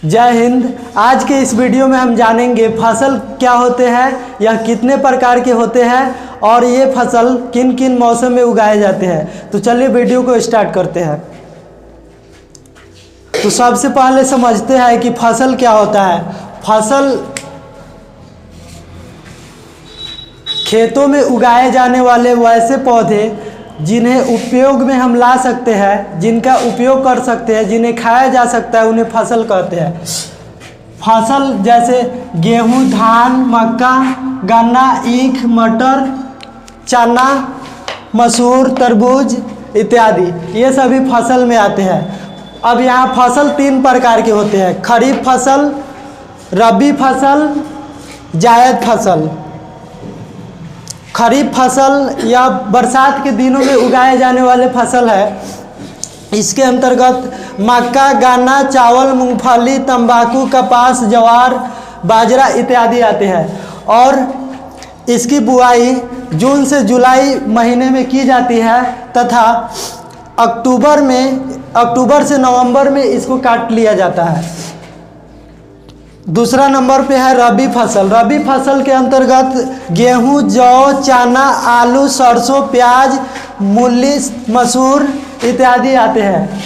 जय हिंद। आज के इस वीडियो में हम जानेंगे फसल क्या होते हैं, यह कितने प्रकार के होते हैं और ये फसल किन किन मौसम में उगाए जाते हैं। तो चलिए वीडियो को स्टार्ट करते हैं। तो सबसे पहले समझते हैं कि फसल क्या होता है। फसल खेतों में उगाए जाने वाले वैसे पौधे जिन्हें उपयोग में हम ला सकते हैं, जिनका उपयोग कर सकते हैं, जिन्हें खाया जा सकता है, उन्हें फसल कहते हैं। फसल जैसे गेहूं, धान, मक्का, गन्ना, ईख, मटर, चना, मसूर, तरबूज इत्यादि, ये सभी फसल में आते हैं। अब यहाँ फसल तीन प्रकार के होते हैं: खरीफ फसल, रबी फसल, जायद फसल। खरीफ फसल या बरसात के दिनों में उगाए जाने वाले फसल है। इसके अंतर्गत मक्का, गन्ना, चावल, मूंगफली, तंबाकू, कपास, ज्वार, बाजरा इत्यादि आते हैं। और इसकी बुआई जून से जुलाई महीने में की जाती है तथा अक्टूबर से नवंबर में इसको काट लिया जाता है। दूसरा नंबर पे है रबी फसल। रबी फसल के अंतर्गत गेहूं, जौ, चना, आलू, सरसों, प्याज, मूली, मसूर इत्यादि आते हैं।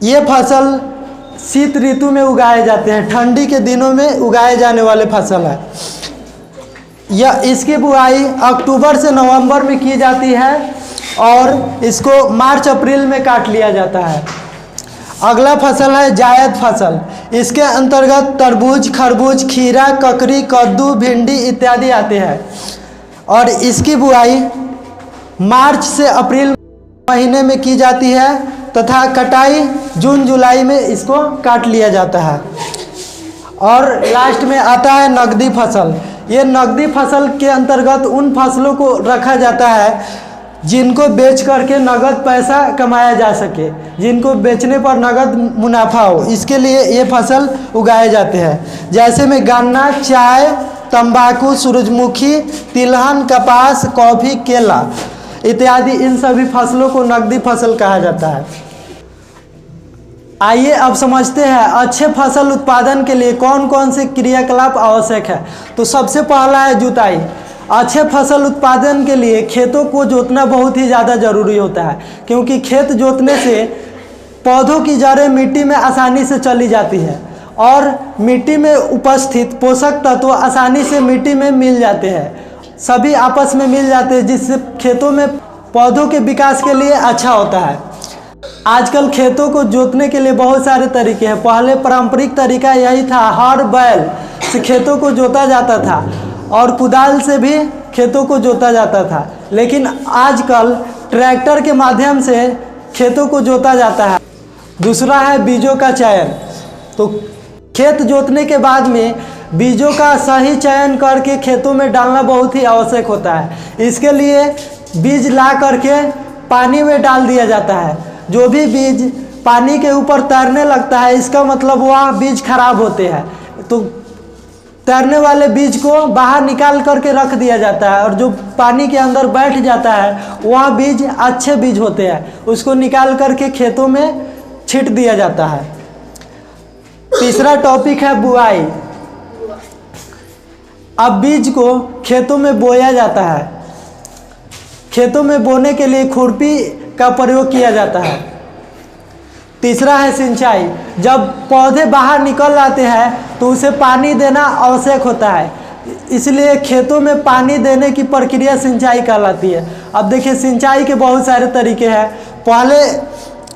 ये फसल शीत ऋतु में उगाए जाते हैं, ठंडी के दिनों में उगाए जाने वाले फसल है। यह इसकी बुआई अक्टूबर से नवंबर में की जाती है और इसको मार्च अप्रैल में काट लिया जाता है। अगला फसल है जायद फसल। इसके अंतर्गत तरबूज, खरबूज, खीरा, ककड़ी, कद्दू, भिंडी इत्यादि आते हैं और इसकी बुआई मार्च से अप्रैल महीने में की जाती है तथा कटाई जून जुलाई में इसको काट लिया जाता है। और लास्ट में आता है नकदी फसल। ये नकदी फसल के अंतर्गत उन फसलों को रखा जाता है जिनको बेच करके नगद पैसा कमाया जा सके, जिनको बेचने पर नगद मुनाफा हो, इसके लिए ये फसल उगाए जाते हैं। जैसे में गन्ना, चाय, तंबाकू, सूरजमुखी, तिलहन, कपास, कॉफ़ी, केला इत्यादि, इन सभी फसलों को नकदी फसल कहा जाता है। आइए अब समझते हैं अच्छे फसल उत्पादन के लिए कौन कौन से क्रियाकलाप आवश्यक है। तो सबसे पहला है जुताई। अच्छे फसल उत्पादन के लिए खेतों को जोतना बहुत ही ज़्यादा ज़रूरी होता है, क्योंकि खेत जोतने से पौधों की जड़ें मिट्टी में आसानी से चली जाती है और मिट्टी में उपस्थित पोषक तत्व आसानी से मिट्टी में मिल जाते हैं, सभी आपस में मिल जाते हैं, जिससे खेतों में पौधों के विकास के लिए अच्छा होता है। आजकल खेतों को जोतने के लिए बहुत सारे तरीके हैं। पहले पारंपरिक तरीका यही था, हर बैल से खेतों को जोता जाता था और कुदाल से भी खेतों को जोता जाता था, लेकिन आजकल ट्रैक्टर के माध्यम से खेतों को जोता जाता है। दूसरा है बीजों का चयन। तो खेत जोतने के बाद में बीजों का सही चयन करके खेतों में डालना बहुत ही आवश्यक होता है। इसके लिए बीज ला करके पानी में डाल दिया जाता है। जो भी बीज पानी के ऊपर तैरने लगता है, इसका मतलब वह बीज खराब होते हैं। तो तैरने वाले बीज को बाहर निकाल करके रख दिया जाता है और जो पानी के अंदर बैठ जाता है वह बीज अच्छे बीज होते हैं, उसको निकाल करके खेतों में छिट दिया जाता है। तीसरा टॉपिक है बुआई। अब बीज को खेतों में बोया जाता है। खेतों में बोने के लिए खुरपी का प्रयोग किया जाता है। तीसरा है सिंचाई। जब पौधे बाहर निकल आते हैं तो उसे पानी देना आवश्यक होता है, इसलिए खेतों में पानी देने की प्रक्रिया सिंचाई कहलाती है। अब देखिए, सिंचाई के बहुत सारे तरीके हैं। पहले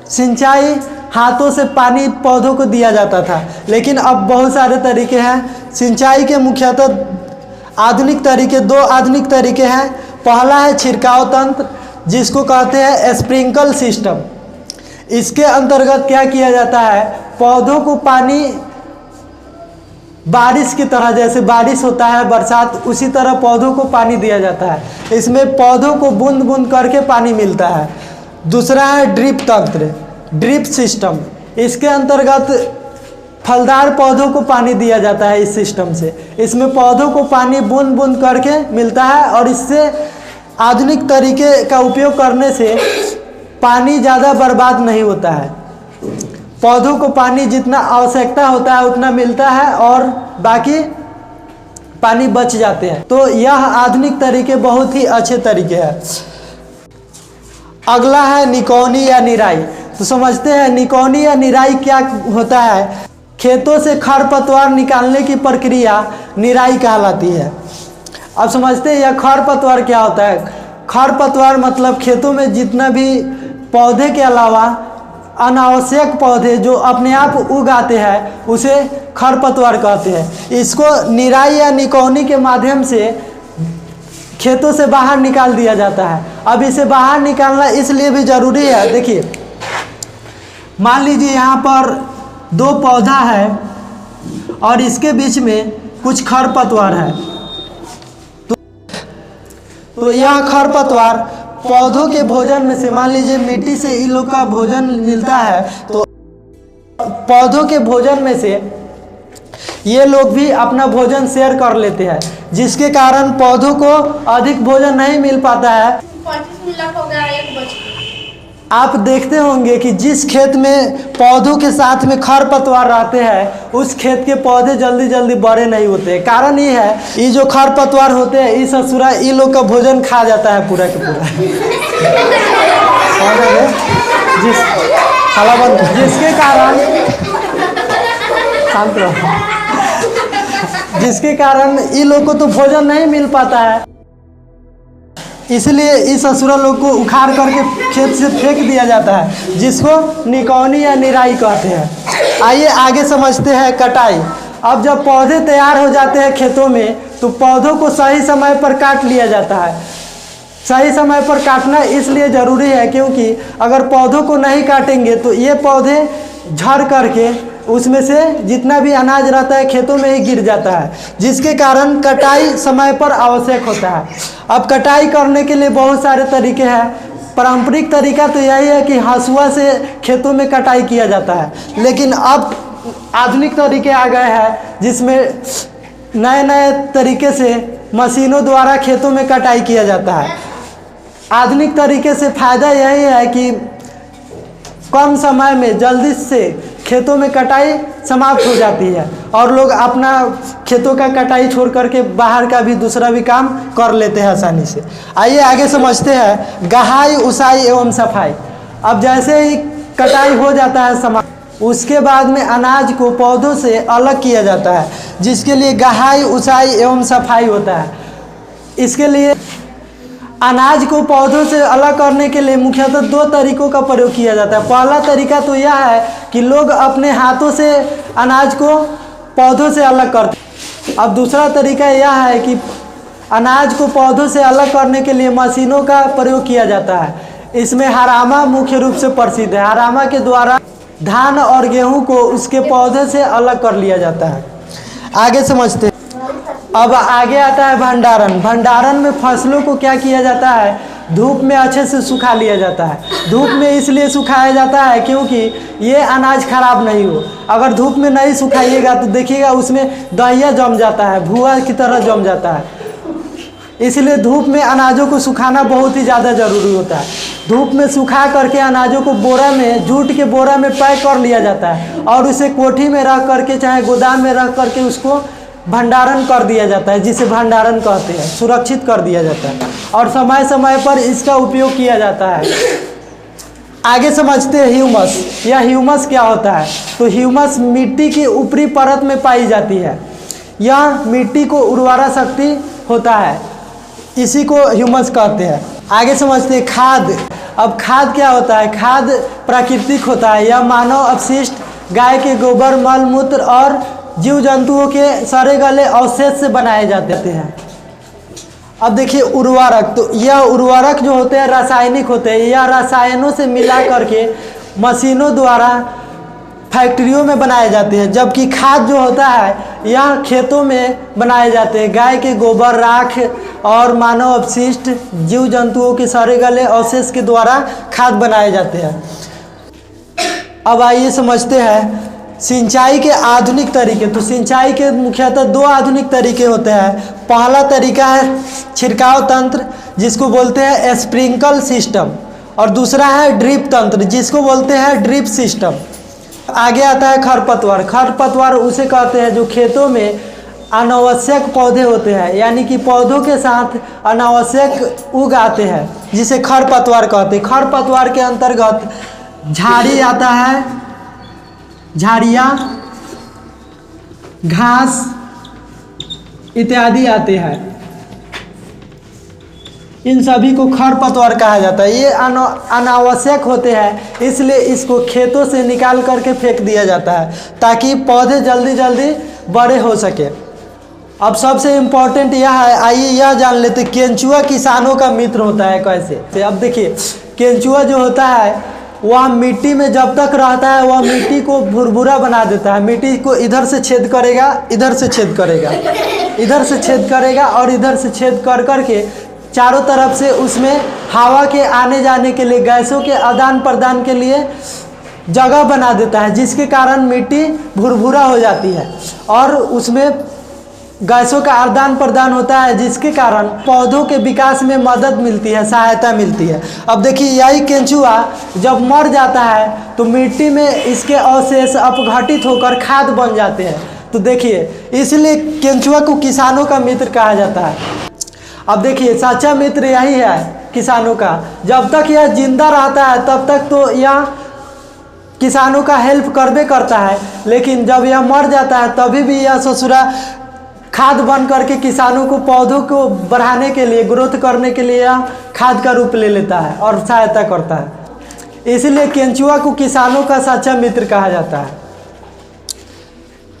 सिंचाई हाथों से पानी पौधों को दिया जाता था, लेकिन अब बहुत सारे तरीके हैं। सिंचाई के मुख्यतः आधुनिक तरीके, दो आधुनिक तरीके हैं। पहला है छिड़काव तंत्र, जिसको कहते हैं स्प्रिंकल सिस्टम। इसके अंतर्गत क्या किया जाता है, पौधों को पानी बारिश की तरह, जैसे बारिश होता है बरसात, उसी तरह पौधों को पानी दिया जाता है। इसमें पौधों को बूंद बूंद करके पानी मिलता है। दूसरा है ड्रिप तंत्र, ड्रिप सिस्टम। इसके अंतर्गत फलदार पौधों को पानी दिया जाता है इस सिस्टम से। इसमें पौधों को पानी बूंद बूंद करके मिलता है और इससे आधुनिक तरीके का उपयोग करने से पानी ज़्यादा बर्बाद नहीं होता है। पौधों को पानी जितना आवश्यकता होता है उतना मिलता है और बाकी पानी बच जाते हैं। तो यह आधुनिक तरीके बहुत ही अच्छे तरीके हैं। अगला है निकौनी या निराई। तो समझते हैं निकौनी या निराई क्या होता है। खेतों से खरपतवार निकालने की प्रक्रिया निराई कहलाती है। अब समझते हैं यह खरपतवार क्या होता है। खरपतवार मतलब खेतों में जितना भी पौधे के अलावा अनावश्यक पौधे जो अपने आप उग आते हैं उसे खरपतवार कहते हैं। इसको निराई या निकौनी के माध्यम से खेतों से बाहर निकाल दिया जाता है। अब इसे बाहर निकालना इसलिए भी ज़रूरी है। देखिए मान लीजिए यहाँ पर दो पौधा है और इसके बीच में कुछ खरपतवार है। तो यह खरपतवार पौधों के भोजन में से, मान लीजिए मिट्टी से इन लोग का भोजन मिलता है, तो पौधों के भोजन में से ये लोग भी अपना भोजन शेयर कर लेते हैं, जिसके कारण पौधों को अधिक भोजन नहीं मिल पाता है। 25 मिनट हो गया, 1 बज गया। आप देखते होंगे कि जिस खेत में पौधों के साथ में खरपतवार रहते हैं उस खेत के पौधे जल्दी जल्दी बड़े नहीं होते। कारण ये है, ये जो खरपतवार होते हैं इस ससुरा ये लोग का भोजन खा जाता है पूरा के पूरा। जिसके कारण शांत रहो, जिसके कारण ये लोग को तो भोजन नहीं मिल पाता है। इसलिए इस असुरा लोग को उखाड़ करके खेत से फेंक दिया जाता है, जिसको निकौनी या निराई कहते हैं। आइए आगे समझते हैं कटाई। अब जब पौधे तैयार हो जाते हैं खेतों में तो पौधों को सही समय पर काट लिया जाता है। सही समय पर काटना इसलिए ज़रूरी है क्योंकि अगर पौधों को नहीं काटेंगे तो ये पौधे झड़ करके उसमें से जितना भी अनाज रहता है खेतों में ही गिर जाता है, जिसके कारण कटाई समय पर आवश्यक होता है। अब कटाई करने के लिए बहुत सारे तरीके हैं। पारंपरिक तरीका तो यही है कि हंसुआ से खेतों में कटाई किया जाता है, लेकिन अब आधुनिक तरीके आ गए हैं जिसमें नए नए तरीके से मशीनों द्वारा खेतों में कटाई किया जाता है। आधुनिक तरीके से फ़ायदा यही है कि कम समय में जल्दी से खेतों में कटाई समाप्त हो जाती है और लोग अपना खेतों का कटाई छोड़ करके बाहर का भी दूसरा भी काम कर लेते हैं आसानी से। आइए आगे समझते हैं गहाई, उसाई एवं सफाई। अब जैसे ही कटाई हो जाता है समाप्त, उसके बाद में अनाज को पौधों से अलग किया जाता है, जिसके लिए गहाई, उसाई एवं सफाई होता है। इसके लिए अनाज को पौधों से अलग करने के लिए मुख्यतः 2 तरीकों का प्रयोग किया जाता है। पहला तरीका तो यह है कि लोग अपने हाथों से अनाज को पौधों से अलग करते हैं। अब दूसरा तरीका यह है कि अनाज को पौधों से अलग करने के लिए मशीनों का प्रयोग किया जाता है। इसमें हरामा मुख्य रूप से प्रसिद्ध है। हरामा के द्वारा धान और गेहूँ को उसके पौधे से अलग कर लिया जाता है। आगे समझते हैं। अब आगे आता है भंडारण। भंडारण में फसलों को क्या किया जाता है, धूप में अच्छे से सुखा लिया जाता है। धूप में इसलिए सुखाया जाता है क्योंकि ये अनाज खराब नहीं हो। अगर धूप में नहीं सुखाइएगा तो देखिएगा उसमें दहिया जम जाता है, भुआ की तरह जम जाता है। इसलिए धूप में अनाजों को सुखाना बहुत ही ज़्यादा ज़रूरी होता है। धूप में सुखा करके अनाजों को बोरा में, जूट के बोरा में पैक कर लिया जाता है और उसे कोठी में रख करके चाहे गोदाम में रख करके उसको भंडारण कर दिया जाता है, जिसे भंडारण कहते हैं। सुरक्षित कर दिया जाता है और समय समय पर इसका उपयोग किया जाता है। आगे समझते हैं ह्यूमस। यह ह्यूमस क्या होता है, तो ह्यूमस मिट्टी की ऊपरी परत में पाई जाती है। यह मिट्टी को उर्वरा शक्ति होता है, इसी को ह्यूमस कहते हैं। आगे समझते हैं खाद। अब खाद क्या होता है, खाद प्राकृतिक होता है। यह मानव अपशिष्ट, गाय के गोबर, मल मूत्र और जीव जंतुओं के सड़े गले अवशेष से बनाए जाते हैं। अब देखिए उर्वरक। तो यह उर्वरक जो होते हैं रासायनिक होते हैं। यह रसायनों से मिला करके मशीनों द्वारा फैक्ट्रियों में बनाए जाते हैं, जबकि खाद जो होता है यह खेतों में बनाए जाते हैं। गाय के गोबर, राख और मानव अपशिष्ट, जीव जंतुओं के सड़े गले अवशेष के द्वारा खाद बनाए जाते हैं। अब आइए समझते हैं सिंचाई के आधुनिक तरीके। तो सिंचाई के मुख्यतः 2 आधुनिक तरीके होते हैं। पहला तरीका है छिड़काव तंत्र, जिसको बोलते हैं स्प्रिंकल सिस्टम, और दूसरा है ड्रिप तंत्र, जिसको बोलते हैं ड्रिप सिस्टम। आगे आता है खरपतवार। खरपतवार उसे कहते हैं जो खेतों में अनावश्यक पौधे होते हैं, यानी कि पौधों के साथ अनावश्यक उग आते हैं, जिसे खरपतवार कहते हैं। खरपतवार के अंतर्गत झाड़ी आता है, झाड़ियाँ, घास इत्यादि आते हैं। इन सभी को खरपतवार कहा जाता है। ये अनावश्यक होते हैं, इसलिए इसको खेतों से निकाल करके फेंक दिया जाता है ताकि पौधे जल्दी जल्दी बड़े हो सके। अब सबसे इम्पोर्टेंट यह है, आइए यह जान लेते केंचुआ किसानों का मित्र होता है कैसे। अब देखिए, केंचुआ जो होता है वह मिट्टी में जब तक रहता है वह मिट्टी को भुरभुरा बना देता है। मिट्टी को इधर से छेद करेगा, इधर से छेद करेगा, इधर से छेद करेगा और इधर से छेद कर करके चारों तरफ से उसमें हवा के आने जाने के लिए, गैसों के आदान प्रदान के लिए जगह बना देता है, जिसके कारण मिट्टी भुरभुरा हो जाती है और उसमें गैसों का आदान प्रदान होता है, जिसके कारण पौधों के विकास में मदद मिलती है, सहायता मिलती है। अब देखिए, यही केंचुआ जब मर जाता है तो मिट्टी में इसके अवशेष अपघटित होकर खाद बन जाते हैं। तो देखिए, इसलिए केंचुआ को किसानों का मित्र कहा जाता है। अब देखिए, सच्चा मित्र यही है किसानों का। जब तक यह जिंदा रहता है तब तक तो यह किसानों का हेल्प करबे करता है, लेकिन जब यह मर जाता है तभी भी यह ससुरा खाद बन करके किसानों को, पौधों को बढ़ाने के लिए, ग्रोथ करने के लिए यह खाद का रूप ले लेता है और सहायता करता है। इसलिए केंचुआ को किसानों का सच्चा मित्र कहा जाता है।